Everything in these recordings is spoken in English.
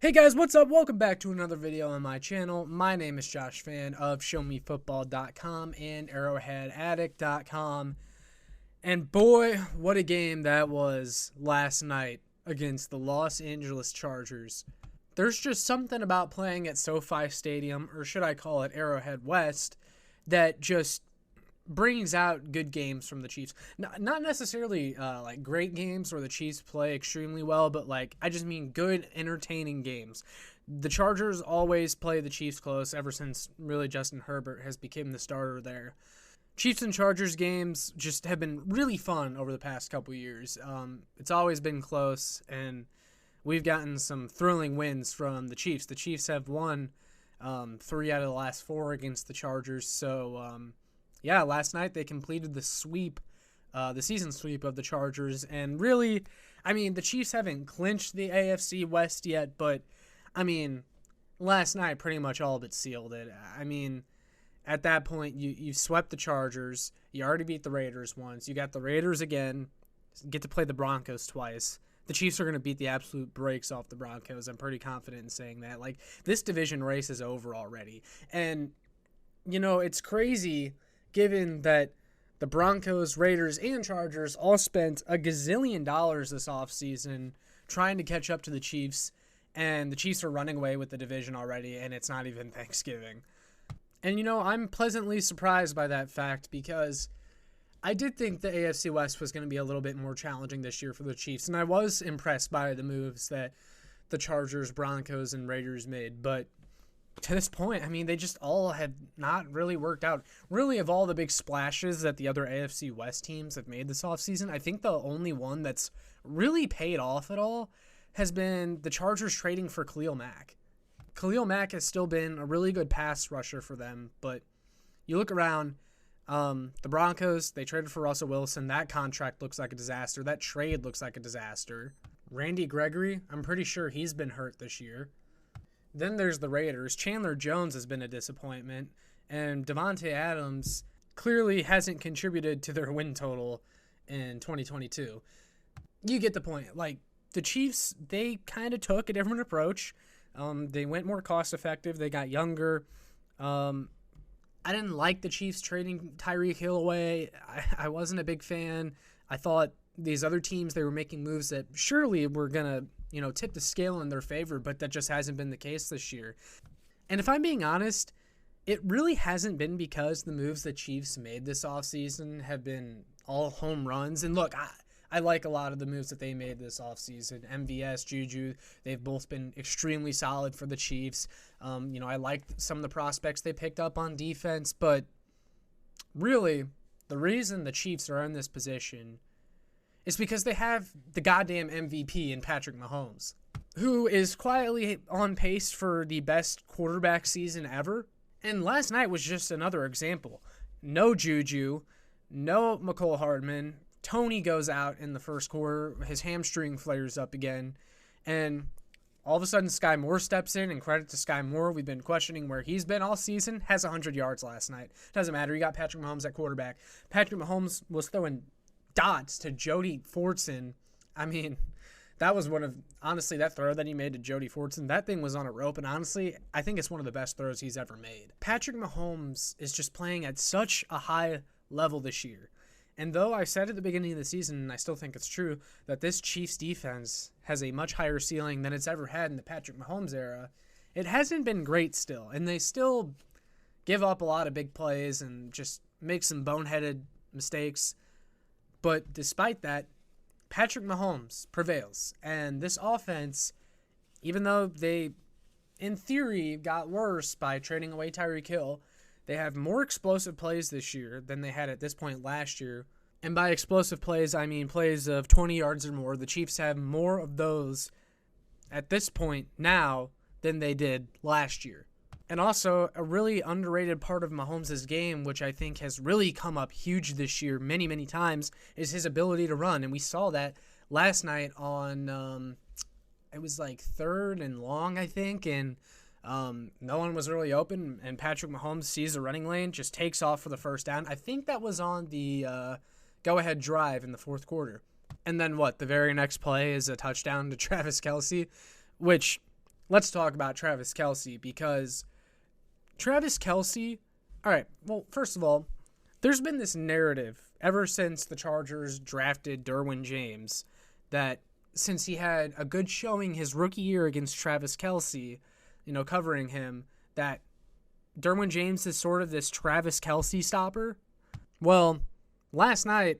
Hey guys, what's up? Welcome back to another video on my channel. My name is Josh Fan of ShowMeFootball.com and ArrowheadAddict.com. And boy, what a game that was last night against the Los Angeles Chargers. There's just something about playing at SoFi Stadium, or should I call it Arrowhead West, that just brings out good games from the Chiefs. Not necessarily like great games where the Chiefs play extremely well, but I just mean good, entertaining games. The Chargers always play the Chiefs close ever since really Justin Herbert has become the starter there. Chiefs and Chargers games just have been really fun over the past couple years. It's always been close, and we've gotten some thrilling wins from the Chiefs. The Chiefs have won 3 out of the last 4 against the Chargers, so yeah, last night they completed the sweep, the season sweep of the Chargers, and really, I mean, the Chiefs haven't clinched the AFC West yet, but, I mean, last night pretty much all but sealed it. I mean, at that point, you swept the Chargers, you already beat the Raiders once, you got the Raiders again, get to play the Broncos twice. The Chiefs are going to beat the absolute brakes off the Broncos. I'm pretty confident in saying that. This division race is over already, and, you know, it's crazy given that the Broncos, Raiders, and Chargers all spent a gazillion dollars this offseason trying to catch up to the Chiefs, and the Chiefs are running away with the division already, and it's not even Thanksgiving. And, you know, I'm pleasantly surprised by that fact because I did think the AFC West was going to be a little bit more challenging this year for the Chiefs, and I was impressed by the moves that the Chargers, Broncos, and Raiders made, but to this point, I mean, they just all have not really worked out. Really, of all the big splashes that the other AFC West teams have made this offseason, I think the only one that's really paid off at all has been the Chargers trading for Khalil Mack. Khalil Mack has still been a really good pass rusher for them, but you look around, the Broncos, they traded for Russell Wilson. That contract looks like a disaster. That trade looks like a disaster. Randy Gregory, I'm pretty sure he's been hurt this year. Then there's the Raiders. Chandler Jones has been a disappointment, and Davante Adams clearly hasn't contributed to their win total in 2022. You get the point. The Chiefs, they kind of took a different approach. They went more cost-effective. They got younger. I didn't like the Chiefs trading Tyreek Hill away. I wasn't a big fan. I thought these other teams, they were making moves that surely were going to, tip the scale in their favor, but that just hasn't been the case this year. And if I'm being honest, it really hasn't been because the moves the Chiefs made this offseason have been all home runs. And look, I like a lot of the moves that they made this offseason. MVS, Juju, they've both been extremely solid for the Chiefs. I liked some of the prospects they picked up on defense, but really, the reason the Chiefs are in this position is because they have the goddamn MVP in Patrick Mahomes, who is quietly on pace for the best quarterback season ever. And last night was just another example. No Juju, no McCole Hardman. Tony goes out in the first quarter. His hamstring flares up again. And all of a sudden, Sky Moore steps in, and credit to Sky Moore. We've been questioning where he's been all season. Has 100 yards last night. Doesn't matter. You got Patrick Mahomes at quarterback. Patrick Mahomes was throwing dots to Jody Fortson. I mean, that was honestly, that throw that he made to Jody Fortson, that thing was on a rope, and honestly, I think it's one of the best throws he's ever made. Patrick Mahomes is just playing at such a high level this year. And though I said at the beginning of the season, and I still think it's true, that this Chiefs defense has a much higher ceiling than it's ever had in the Patrick Mahomes era, it hasn't been great still, and they still give up a lot of big plays and just make some boneheaded mistakes. But despite that, Patrick Mahomes prevails. And this offense, even though they, in theory, got worse by trading away Tyreek Hill, they have more explosive plays this year than they had at this point last year. And by explosive plays, I mean plays of 20 yards or more. The Chiefs have more of those at this point now than they did last year. And also, a really underrated part of Mahomes' game, which I think has really come up huge this year many, many times, is his ability to run. And we saw that last night on, it was 3rd and long, I think, and no one was really open, and Patrick Mahomes sees a running lane, just takes off for the first down. I think that was on the go-ahead drive in the fourth quarter. And then the very next play is a touchdown to Travis Kelce, which let's talk about Travis Kelce, because Travis Kelce, all right, well, first of all, there's been this narrative ever since the Chargers drafted Derwin James that since he had a good showing his rookie year against Travis Kelce, covering him, that Derwin James is sort of this Travis Kelce stopper. Well, last night,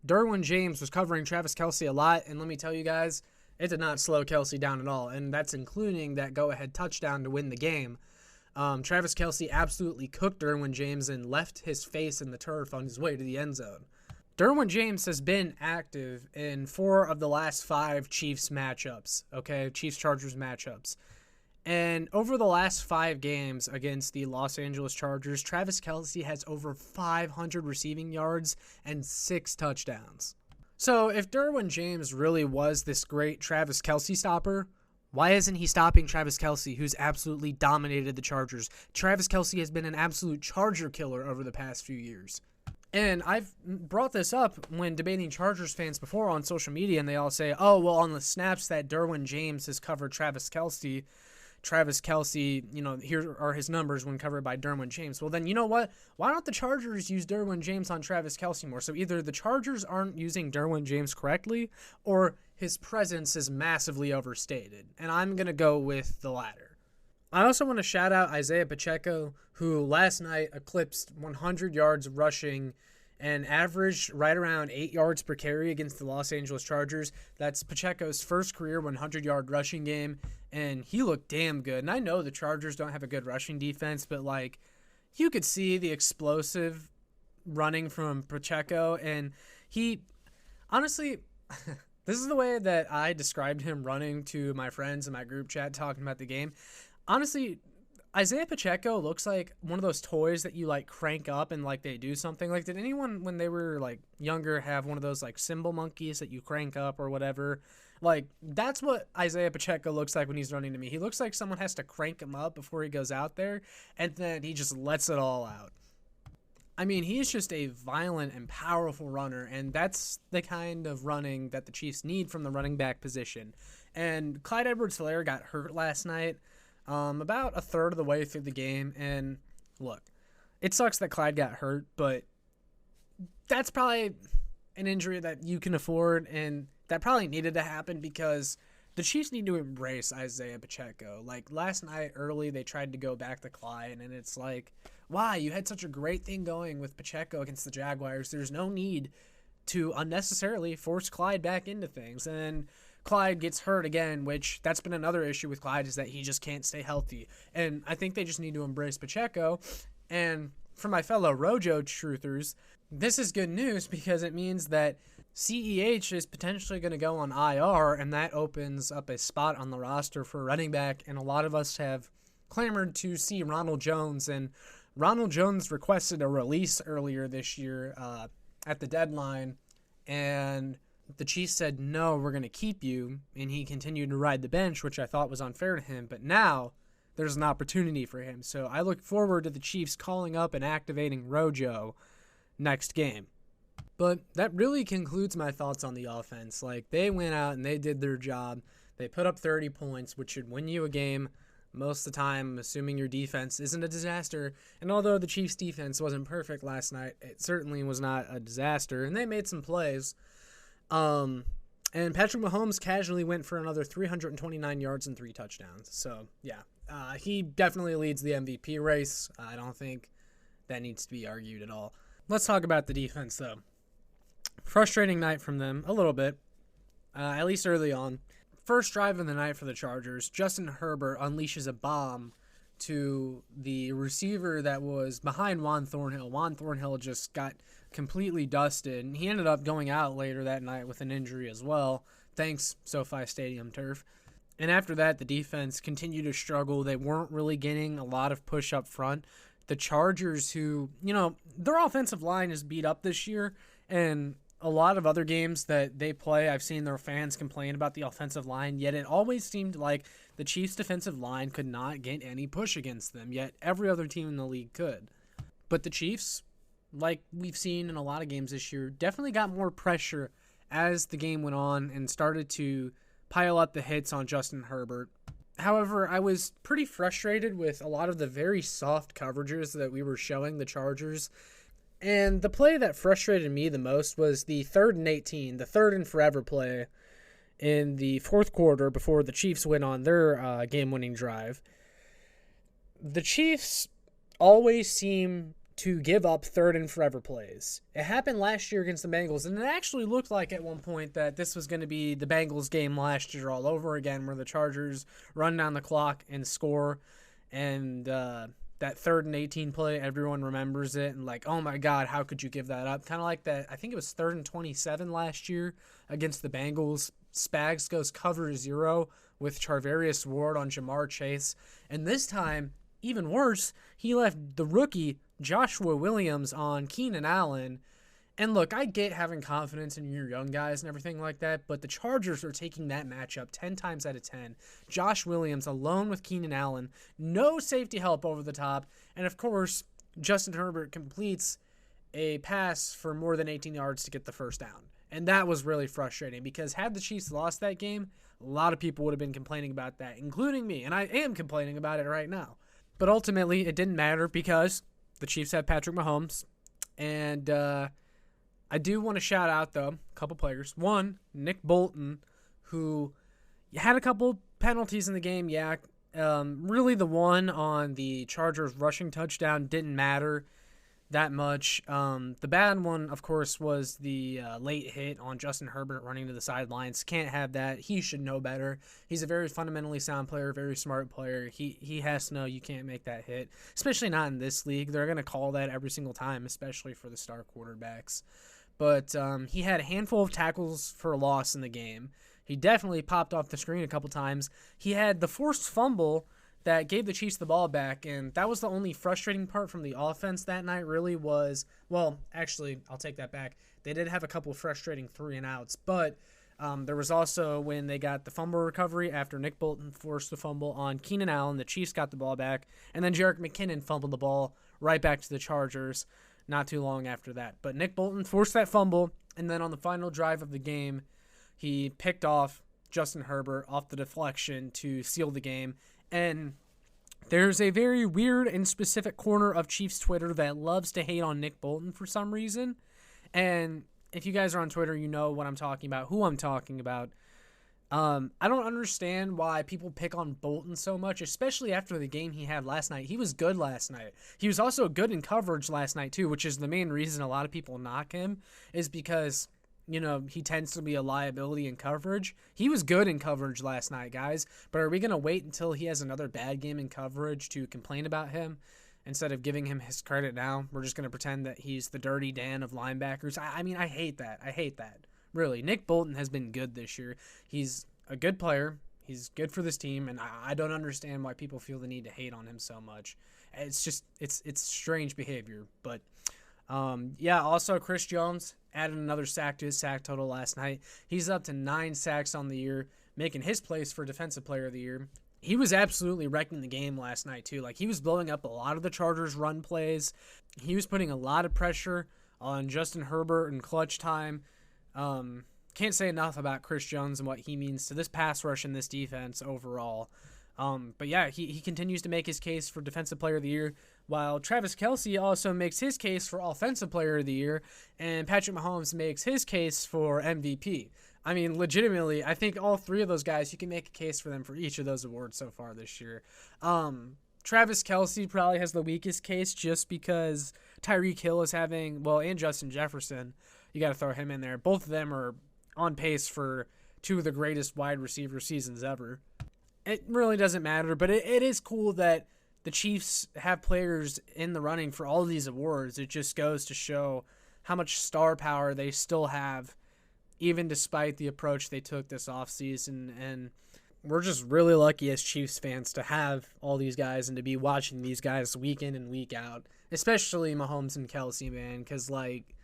Derwin James was covering Travis Kelce a lot, and let me tell you guys, it did not slow Kelce down at all, and that's including that go-ahead touchdown to win the game. Travis Kelce absolutely cooked Derwin James and left his face in the turf on his way to the end zone. Derwin James has been active in 4 of the last 5 Chiefs matchups, okay? Chiefs-Chargers matchups. And over the last 5 games against the Los Angeles Chargers, Travis Kelce has over 500 receiving yards and 6 touchdowns. So if Derwin James really was this great Travis Kelce stopper, why isn't he stopping Travis Kelce, who's absolutely dominated the Chargers? Travis Kelce has been an absolute Charger killer over the past few years. And I've brought this up when debating Chargers fans before on social media, and they all say, oh, well, on the snaps that Derwin James has covered Travis Kelce, here are his numbers when covered by Derwin James. Well, then, you know what? Why don't the Chargers use Derwin James on Travis Kelce more? So either the Chargers aren't using Derwin James correctly, or his presence is massively overstated. And I'm going to go with the latter. I also want to shout out Isaiah Pacheco, who last night eclipsed 100 yards rushing and averaged right around 8 yards per carry against the Los Angeles Chargers. That's Pacheco's first career 100-yard rushing game, and he looked damn good. And I know the Chargers don't have a good rushing defense, but, you could see the explosive running from Pacheco, and he, honestly, this is the way that I described him running to my friends in my group chat talking about the game. Honestly, Isaiah Pacheco looks like one of those toys that you crank up and they do something. Did anyone when they were younger have one of those cymbal monkeys that you crank up or whatever? That's what Isaiah Pacheco looks like when he's running to me. He looks like someone has to crank him up before he goes out there, and then he just lets it all out. I mean, he's just a violent and powerful runner, and that's the kind of running that the Chiefs need from the running back position. And Clyde Edwards-Helaire got hurt last night. About a third of the way through the game, and look, it sucks that Clyde got hurt, but that's probably an injury that you can afford, and that probably needed to happen because the Chiefs need to embrace Isaiah Pacheco. Last night early, they tried to go back to Clyde, and it's why? You had such a great thing going with Pacheco against the Jaguars. There's no need to unnecessarily force Clyde back into things, and Clyde gets hurt again, which that's been another issue with Clyde is that he just can't stay healthy. And I think they just need to embrace Pacheco. And for my fellow Rojo truthers, this is good news because it means that CEH is potentially going to go on IR, and that opens up a spot on the roster for running back. And a lot of us have clamored to see Ronald Jones, and Ronald Jones requested a release earlier this year at the deadline, and the Chiefs said, no, we're going to keep you, and he continued to ride the bench, which I thought was unfair to him, but now there's an opportunity for him. So I look forward to the Chiefs calling up and activating Rojo next game. But that really concludes my thoughts on the offense. They went out and they did their job. They put up 30 points, which should win you a game most of the time, assuming your defense isn't a disaster. And although the Chiefs' defense wasn't perfect last night, it certainly was not a disaster, and they made some plays. And Patrick Mahomes casually went for another 329 yards and 3 touchdowns. So, yeah, he definitely leads the MVP race. I don't think that needs to be argued at all. Let's talk about the defense, though. Frustrating night from them, a little bit, at least early on. First drive of the night for the Chargers, Justin Herbert unleashes a bomb to the receiver that was behind Juan Thornhill. Juan Thornhill just got completely dusted, and he ended up going out later that night with an injury as well. Thanks, SoFi Stadium turf. And after that, the defense continued to struggle. They weren't really getting a lot of push up front. The Chargers, who, their offensive line is beat up this year, and a lot of other games that they play, I've seen their fans complain about the offensive line, yet it always seemed like the Chiefs' defensive line could not get any push against them, yet every other team in the league could. But the Chiefs, like we've seen in a lot of games this year, definitely got more pressure as the game went on and started to pile up the hits on Justin Herbert. However, I was pretty frustrated with a lot of the very soft coverages that we were showing the Chargers. And the play that frustrated me the most was the 3rd and 18, the third and forever play in the fourth quarter before the Chiefs went on their game-winning drive. The Chiefs always seem to give up 3rd and forever plays. It happened last year against the Bengals, and it actually looked like at one point that this was going to be the Bengals game last year all over again, where the Chargers run down the clock and score, and that 3rd and 18 play, everyone remembers it, and like, oh my God, how could you give that up? Kind of like that, I think it was 3rd and 27 last year against the Bengals. Spags goes cover 0 with Charvarius Ward on Jamar Chase, and this time, even worse, he left the rookie Joshua Williams on Keenan Allen. And look, I get having confidence in your young guys and everything like that, but the Chargers are taking that matchup 10 times out of 10. Josh Williams alone with Keenan Allen, no safety help over the top, and of course, Justin Herbert completes a pass for more than 18 yards to get the first down. And that was really frustrating because had the Chiefs lost that game, a lot of people would have been complaining about that, including me, and I am complaining about it right now. But ultimately, it didn't matter because the Chiefs had Patrick Mahomes, and I do want to shout out, though, a couple players. One, Nick Bolton, who had a couple penalties in the game. Yeah, really the one on the Chargers rushing touchdown didn't matter that much. The bad one, of course, was the late hit on Justin Herbert running to the sidelines. Can't have that. He should know better. He's a very fundamentally sound player, very smart player. He has to know you can't make that hit, especially not in this league. They're going to call that every single time, especially for the star quarterbacks. But he had a handful of tackles for a loss in the game. He definitely popped off the screen a couple times. He had the forced fumble that gave the Chiefs the ball back, and that was the only frustrating part from the offense that night really was, well, actually, I'll take that back. They did have a couple of frustrating 3-and-outs, but there was also when they got the fumble recovery after Nick Bolton forced the fumble on Keenan Allen, the Chiefs got the ball back, and then Jerick McKinnon fumbled the ball right back to the Chargers not too long after that. But Nick Bolton forced that fumble, and then on the final drive of the game, he picked off Justin Herbert off the deflection to seal the game. And there's a very weird and specific corner of Chiefs Twitter that loves to hate on Nick Bolton for some reason. And if you guys are on Twitter, you know what I'm talking about, who I'm talking about. I don't understand why people pick on Bolton so much, especially after the game he had last night. He was good last night. He was also good in coverage last night too, which is the main reason a lot of people knock him, is because, you know, he tends to be a liability in coverage. He was good in coverage last night, guys, but are we going to wait until he has another bad game in coverage to complain about him instead of giving him his credit now? We're just going to pretend that he's the dirty Dan of linebackers. I mean, I hate that. I hate that. Really, Nick Bolton has been good this year. He's a good player. He's good for this team, and I don't understand why people feel the need to hate on him so much. It's just, it's strange behavior. But, yeah, also Chris Jones added another sack to his sack total last night. He's up to 9 sacks on the year, making his place for Defensive Player of the Year. He was absolutely wrecking the game last night, too. Like, he was blowing up a lot of the Chargers' run plays. He was putting a lot of pressure on Justin Herbert in clutch time. Can't say enough about Chris Jones and what he means to this pass rush and this defense overall. But yeah, he continues to make his case for Defensive Player of the Year, while Travis Kelce also makes his case for Offensive Player of the Year, and Patrick Mahomes makes his case for MVP. I mean, legitimately, I think all three of those guys, you can make a case for them for each of those awards so far this year. Travis Kelce probably has the weakest case just because Tyreek Hill is having, well, and Justin Jefferson, you got to throw him in there. Both of them are on pace for 2 of the greatest wide receiver seasons ever. It really doesn't matter, but it is cool that the Chiefs have players in the running for all of these awards. It just goes to show how much star power they still have, even despite the approach they took this offseason. And we're just really lucky as Chiefs fans to have all these guys and to be watching these guys week in and week out, especially Mahomes and Kelce, man, because, like,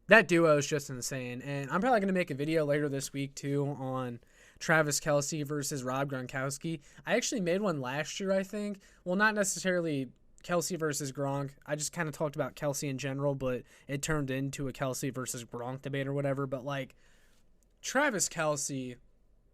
that duo is just insane. And I'm probably going to make a video later this week, too, on Travis Kelce versus Rob Gronkowski. I actually made one last year, I think. Well, not necessarily Kelce versus Gronk. I just kind of talked about Kelce in general, but it turned into a Kelce versus Gronk debate or whatever. But, like, Travis Kelce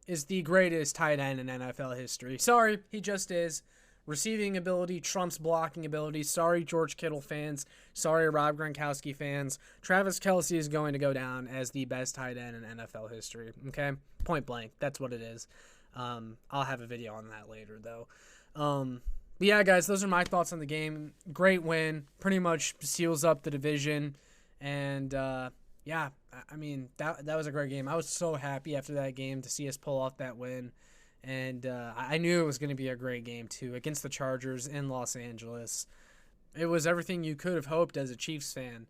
is the greatest tight end in NFL history. Sorry, he just is. Receiving ability trumps blocking ability. Sorry, George Kittle fans. Sorry, Rob Gronkowski fans. Travis Kelce is going to go down as the best tight end in NFL history. Okay? Point blank. That's what it is. I'll have a video on that later, though. But yeah, guys, those are my thoughts on the game. Great win. Pretty much seals up the division. And, yeah, I mean, that was a great game. I was so happy after that game to see us pull off that win. And I knew it was going to be a great game, too, against the Chargers in Los Angeles. It was everything you could have hoped as a Chiefs fan.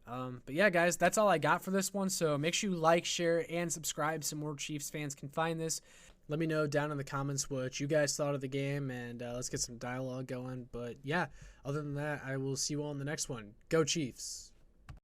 But yeah, guys, that's all I got for this one. So make sure you like, share, and subscribe so more Chiefs fans can find this. Let me know down in the comments what you guys thought of the game, and let's get some dialogue going. But yeah, other than that, I will see you all in the next one. Go Chiefs!